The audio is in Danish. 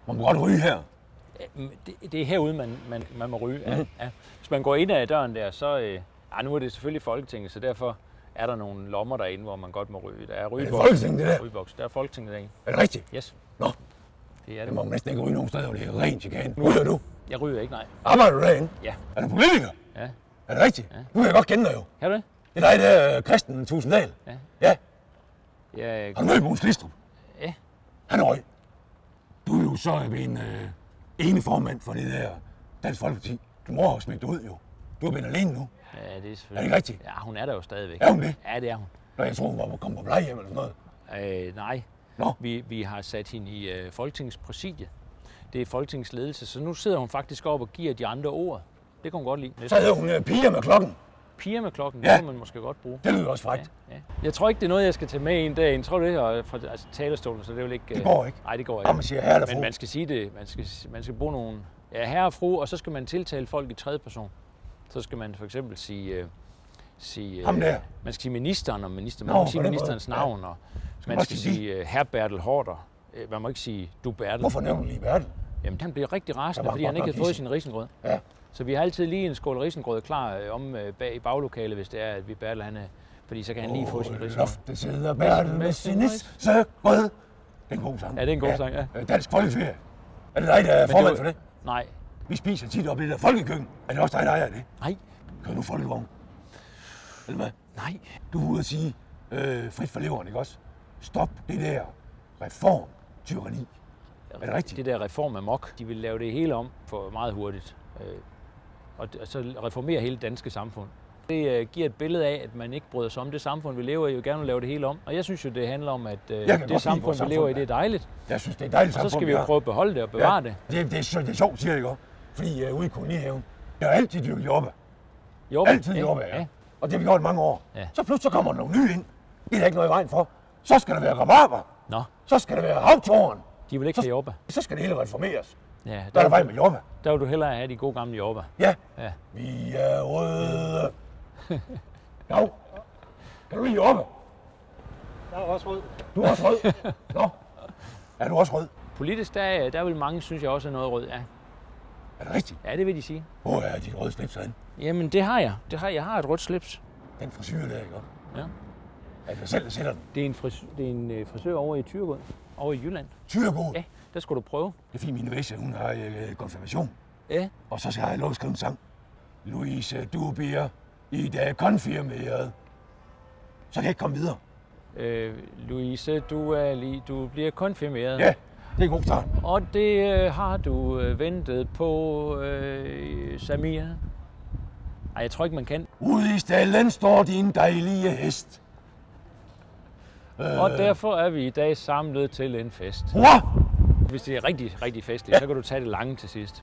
Man må godt ryge her. Det er herude, man må ryge. Ja, ja. Hvis man går ind ad døren der, så... nu er det selvfølgelig Folketinget, så derfor er der nogle lommer derinde, hvor man godt må ryge. Der er rygeboks. Er det Folketinget, det der? Rygeboks. Der er Folketinget derinde. Er det rigtigt? Yes. Nå. Det er det. Det må man næsten ikke ryge nogen steder, hvor det er rent chikane. Ryger du? Jeg ryger ikke, nej. Arbejder du derinde? Ja. Er du politiker? Ja. Er det rigtigt? Ja. Nu kan jeg godt kende dig jo. Kan du det? Det er dig der, Christen Tusinddal. Ja. Ja. Jeg... Har du mødt Mogens Glistrup? Ja. Han er røg. Du er jo så en ene formand for det der Dansk Folkeparti. Du må have smidt ud jo. Du er blevet alene nu. Ja, det er selvfølgelig... Er det ikke rigtigt? Ja, hun er der jo stadigvæk. Er hun det? Ja, det er hun. Når jeg tror, hun var kommet på plejehjem eller sådan noget. Nej. Nå. Vi har sat hende i Folketingets præsidie. Det er Folketingets ledelse, så nu sidder hun faktisk op og giver de andre ord. Det kan hun godt lide. Så hedder hun piger med klokken. Piger med klokken, Ja. det kan man måske godt bruge. Det lyder også frækt. Ja, ja. Jeg tror ikke, det er noget, jeg skal tage med en dag. Jeg tror, det er fra talerstolen, så det vil ikke... Det går ikke. Nej, det går Og man ikke. siger herre eller fru. Men man skal sige det. Man skal bruge nogle... Ja, herre og fru, og så skal man tiltale folk i tredje person. Så skal man for eksempel sige Ham der. man skal sige ministeren og minister. Man Nå, må ikke sige på den ministerens måde. navn, og man skal sige herr Bertel Haarder. Man må ikke sige du Bertel. Hvorfor nævner du lige Bertel? Jamen, han bliver rigtig rasende, var fordi han godt ikke nok havde fået hissig. sin risengrød. Ja. Så vi har altid lige en skål risengrød klar bag i baglokalet, hvis det er, at vi Bertel han er. Fordi så kan han lige få sin risengrød. Loftet sidder Bertel med sin nissegrød. Det er en god sang. Ja, det er en god sang, ja. Dansk Folkeferie. Er det dig, der er formand for det? Nej. Vi spiser tit op i det der folkekøkken. Er det også dig, der ejer det? Nej. Kører du folkevogn? Eller hvad? Nej. Du er ude at sige, frit for leveren, ikke også? Stop det der reform-tyranni. Er det rigtigt? Det der reform af mok, de vil lave det hele om for meget hurtigt. Og så reformere hele det danske samfund. Det giver et billede af, at man ikke bryder sig om det samfund, vi lever i, og gerne vil lave det hele om. Og jeg synes jo, det handler om, at det samfund, vi lever i, det er dejligt. Jeg synes, det er dejligt Og samfund. så skal vi jo prøve at beholde det og bevare det. Det er sjovt, siger jeg ikke også? Fordi ude i kolonihaven, jeg har altid dyrket jordbær. Jordbær. Altid jordbær, ja. Og det har vi gjort i mange år. Ja. Så pludselig kommer der nogle nye ind. Det er der ikke noget i vejen for. Så skal der være rabarber. Nå, Så skal der være havtorn. de vil ikke have jordbær. Så skal det hele reformeres. Ja, Der er der vej med jordbær. der vil du hellere have de gode gamle jordbær. Ja. Ja. Vi er røde. Jo. Kan du lide jordbær? Jeg er også rød. Du er også rød. Nå. Er du også rød? Politisk, der vil mange, synes jeg også, er noget rød. Ja. Er det rigtigt? Ja, det vil de sige. Hvor er dit røde slips hen? Jamen, det har jeg. Jeg har et rødt slips. Den frisyr der, ikke også? Ja. Er det dig selv, der sætter den? Det er en frisør over i Thyregod, over i Jylland. Tyregod. Ja, der skulle du prøve. Det er fint, min væse, hun har konfirmation. Ja. Og så skal jeg lov at skrive en sang. Louise, du bliver i dag konfirmeret. Så kan jeg ikke komme videre. Louise, du bliver konfirmeret. Ja, det er en god start. Og det har du ventet på, Samir. Ej, jeg tror ikke, man kan. Ude i stallen står din dejlige hest. Og derfor er vi i dag samlet til en fest. Hurra! Hvis det er rigtig, rigtig festligt, så kan du tage det lange til sidst.